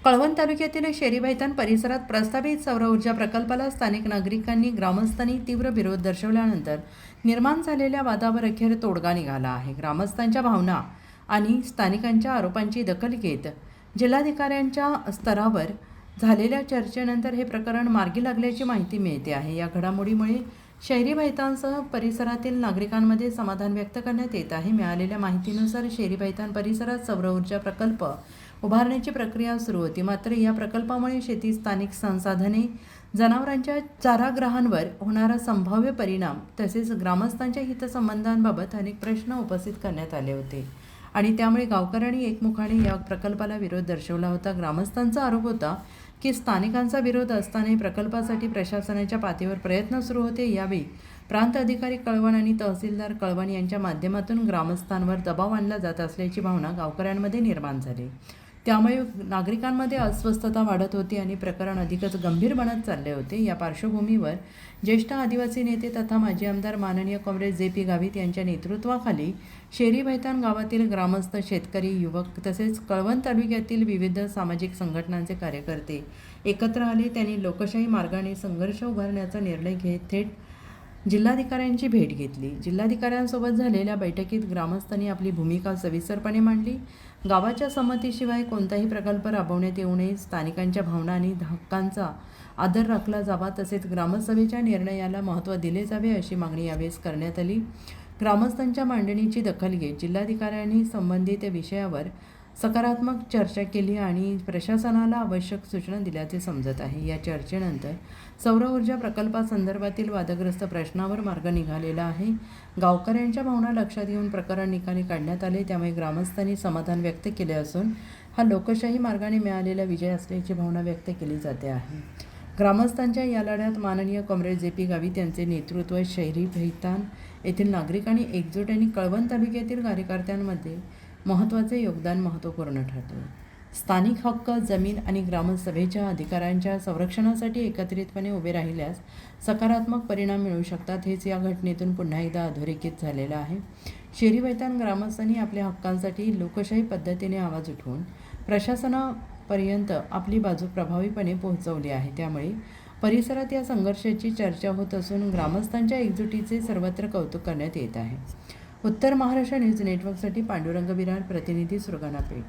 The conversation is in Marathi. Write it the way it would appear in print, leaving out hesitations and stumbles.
कळवण तालुक्यातील शेरी-भैतान परिसरात प्रस्तावित सौर ऊर्जा प्रकल्पाला स्थानिक नागरिकांनी ग्रामस्थांनी तीव्र विरोध दर्शवल्यानंतर निर्माण झालेल्या वादावर अखेर तोडगा निघाला आहे. ग्रामस्थांच्या भावना आणि स्थानिकांच्या आरोपांची दखल घेत जिल्हाधिकाऱ्यांच्या स्तरावर झालेल्या चर्चेनंतर हे प्रकरण मार्गी लागल्याची माहिती मिळते आहे. या घडामोडीमुळे शेरी-भैतानसह परिसरातील नागरिकांमध्ये समाधान व्यक्त करण्यात येत आहे. मिळालेल्या माहितीनुसार शेरी-भैतान परिसरात सौर ऊर्जा प्रकल्प उभारण्याची प्रक्रिया सुरू होती. मात्र या प्रकल्पामुळे शेती, स्थानिक संसाधने, जनावरांच्या चारागृहांवर होणारा संभाव्य परिणाम तसेच ग्रामस्थांच्या हितसंबंधांबाबत अनेक प्रश्न उपस्थित करण्यात आले होते आणि त्यामुळे गावकऱ्यांनी एकमुखाने या प्रकल्पाला विरोध दर्शवला होता. ग्रामस्थांचा आरोप होता की स्थानिकांचा विरोध असतानाही प्रकल्पासाठी प्रशासनाच्या पातळीवर प्रयत्न सुरू होते. यावेळी प्रांत अधिकारी कळवण आणि तहसीलदार कळवण यांच्या माध्यमातून ग्रामस्थांवर दबाव आणला जात असल्याची भावना गावकऱ्यांमध्ये निर्माण झाली. त्यामुळे नागरिकांमध्ये अस्वस्थता वाढत होती आणि प्रकरण अधिकच गंभीर बनत चालले होते. या पार्श्वभूमीवर ज्येष्ठ आदिवासी नेते तथा माजी आमदार माननीय कॉम्रेड जे.पी. गावित यांच्या नेतृत्वाखाली शेरी-भैतान गावातील ग्रामस्थ, शेतकरी, युवक तसेच कळवण तालुक्यातील विविध सामाजिक संघटनांचे कार्यकर्ते एकत्र आले. त्यांनी लोकशाही मार्गाने संघर्ष उभारण्याचा निर्णय घेत थेट जिल्हाधिकाऱ्यांची भेट घेतली. जिल्हाधिकाऱ्यांसोबत झालेल्या बैठकीत ग्रामस्थांनी आपली भूमिका सविस्तरपणे मांडली. गावाच्या संमतीशिवाय कोणताही प्रकल्प राबवण्यात येऊ नये, स्थानिकांच्या भावना आणि हक्कांचा आदर राखला जावा, तसेच ग्रामसभेच्या निर्णयाला महत्त्व दिले जावे अशी मागणी यावेळेस करण्यात आली. ग्रामस्थांच्या मांडणीची दखल घेत जिल्हाधिकाऱ्यांनी संबंधित विषयावर सकारात्मक चर्चा केली आणि प्रशासनाला आवश्यक सूचना दिल्याचे समजत आहे. या चर्चेनंतर सौर ऊर्जा प्रकल्पासंदर्भातील वादग्रस्त प्रश्नावर मार्ग निघालेला आहे. गावकऱ्यांच्या भावना लक्षात घेऊन प्रकरण निकाली काढण्यात आले. त्यामुळे ग्रामस्थांनी समाधान व्यक्त केले असून हा लोकशाही मार्गाने मिळालेला विजय असल्याची भावना व्यक्त केली जाते आहे. ग्रामस्थांच्या या लढ्यात माननीय कॉम्रेड जे.पी. गावित यांचे नेतृत्व, शेरी-भैतान येथील नागरिकांनी एकजूट आणि कळवण तालुक्यातील कार्यकर्त्यांमध्ये महत्त्वाचे योगदान महत्त्वपूर्ण ठरते. स्थानिक हक्क, जमीन आणि ग्रामसभेच्या अधिकारांच्या संरक्षणासाठी एकत्रितपणे उभे राहिल्यास सकारात्मक परिणाम मिळू शकतात. हेच या घटनेतून पुन्हा एकदा अधोरेखित झालेलं आहे. शेरी-भैतान ग्रामस्थांनी आपल्या हक्कांसाठी लोकशाही पद्धतीने आवाज उठवून प्रशासनापर्यंत आपली बाजू प्रभावीपणे पोहोचवली आहे. त्यामुळे परिसरात या संघर्षाची चर्चा होत असून ग्रामस्थांच्या एकजुटीचे सर्वत्र कौतुक करण्यात येत आहे. उत्तर महाराष्ट्र न्यूज नेटवर्कसाठी पांडुरंग विरार, प्रतिनिधी सुरगाणा पेठ.